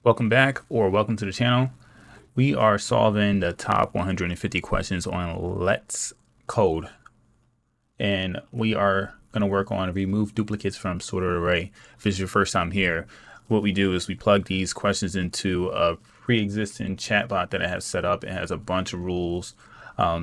Welcome back, or welcome to the channel. We are solving the top 150 questions on Let's Code, and we are going to work on remove duplicates from sorted array. If it's your first time here, what we do is we plug these questions into a pre-existing chatbot that I have set up. It has a bunch of rules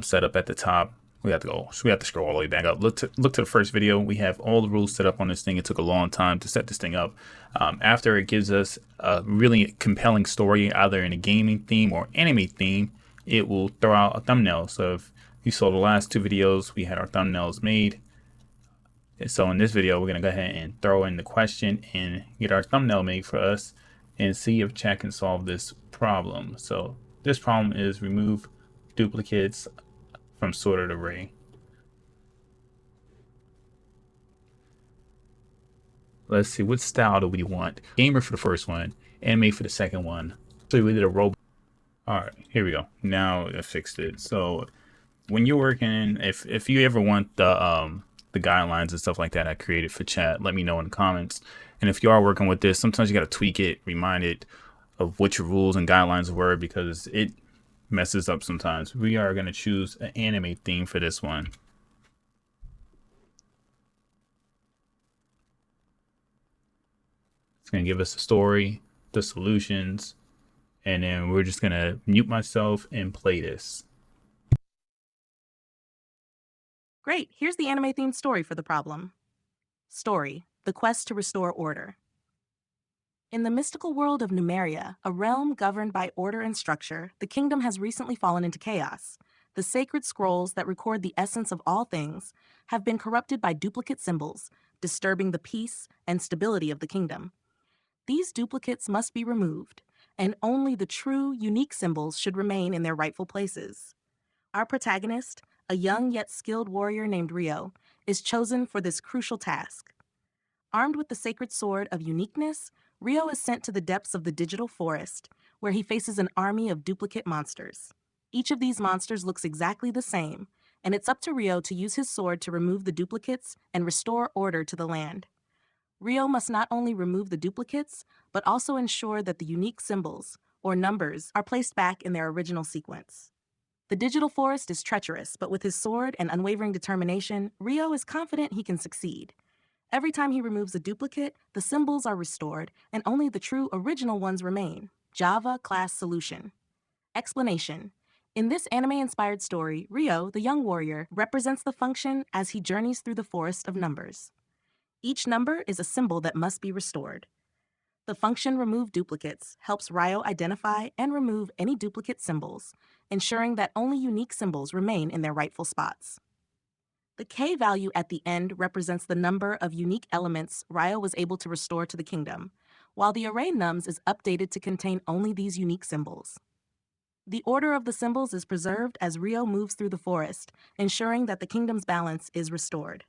set up at the top. We have to scroll all the way back up. Look to the first video. We have all the rules set up on this thing. It took a long time to set this thing up. After it gives us a really compelling story, either in a gaming theme or anime theme, it will throw out a thumbnail. So if you saw the last two videos, we had our thumbnails made. And so in this video, we're going to go ahead and throw in the question and get our thumbnail made for us and see if chat can solve this problem. So this problem is remove duplicates from sorted array. Let's see, what style do we want? Gamer for the first one, anime for the second one. So we did a robot. All right, here we go. Now I fixed it. So when you're working, if you ever want the guidelines and stuff like that I created for chat, let me know in the comments. And if you are working with this, sometimes you got to tweak it, remind it of what your rules and guidelines were, because it messes up sometimes. We are going to choose an anime theme for this one. It's going to give us the story, the solutions, and then we're just going to mute myself and play this. Great, here's the anime-themed story for the problem. Story: the quest to restore order. In the mystical world of Numeria, a realm governed by order and structure, the kingdom has recently fallen into chaos. The sacred scrolls that record the essence of all things have been corrupted by duplicate symbols, disturbing the peace and stability of the kingdom. These duplicates must be removed, and only the true, unique symbols should remain in their rightful places. Our protagonist, a young yet skilled warrior named Rio, is chosen for this crucial task. Armed with the sacred sword of Uniqueness, Rio is sent to the depths of the digital forest, where he faces an army of duplicate monsters. Each of these monsters looks exactly the same, and it's up to Rio to use his sword to remove the duplicates and restore order to the land. Rio must not only remove the duplicates, but also ensure that the unique symbols, or numbers, are placed back in their original sequence. The digital forest is treacherous, but with his sword and unwavering determination, Rio is confident he can succeed. Every time he removes a duplicate, the symbols are restored, and only the true original ones remain. Java class solution. Explanation. In this anime-inspired story, Rio, the young warrior, represents the function as he journeys through the forest of numbers. Each number is a symbol that must be restored. The function remove duplicates helps Rio identify and remove any duplicate symbols, ensuring that only unique symbols remain in their rightful spots. The K value at the end represents the number of unique elements Rio was able to restore to the kingdom, while the array nums is updated to contain only these unique symbols. The order of the symbols is preserved as Rio moves through the forest, ensuring that the kingdom's balance is restored.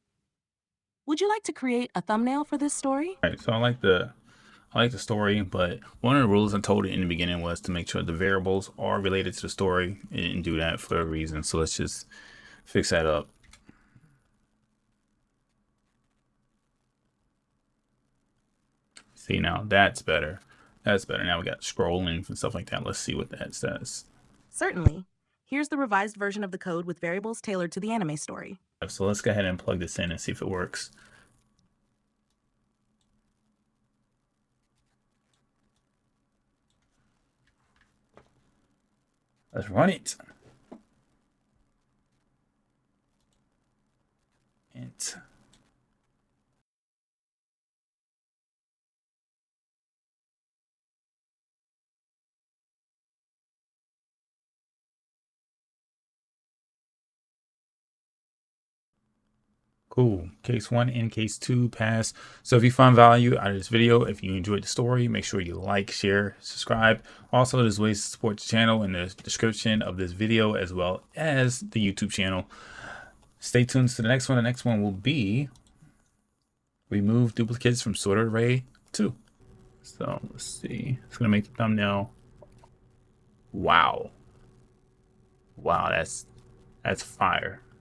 Would you like to create a thumbnail for this story? All right, so I like the story, but one of the rules I told it in the beginning was to make sure the variables are related to the story. It didn't do that for a reason, so let's just fix that up. See, now that's better. That's better. Now we got scrolling and stuff like that. Let's see what that says. Certainly. Here's the revised version of the code with variables tailored to the anime story. So let's go ahead and plug this in and see if it works. Let's run it. Cool. Case 1 and case 2 pass. So if you found value out of this video, if you enjoyed the story, make sure you like, share, subscribe. Also, there's ways to support the channel in the description of this video, as well as the YouTube channel. Stay tuned to the next one. The next one will be remove duplicates from sorted array 2. So let's see. It's gonna make the thumbnail. Wow. Wow, that's fire.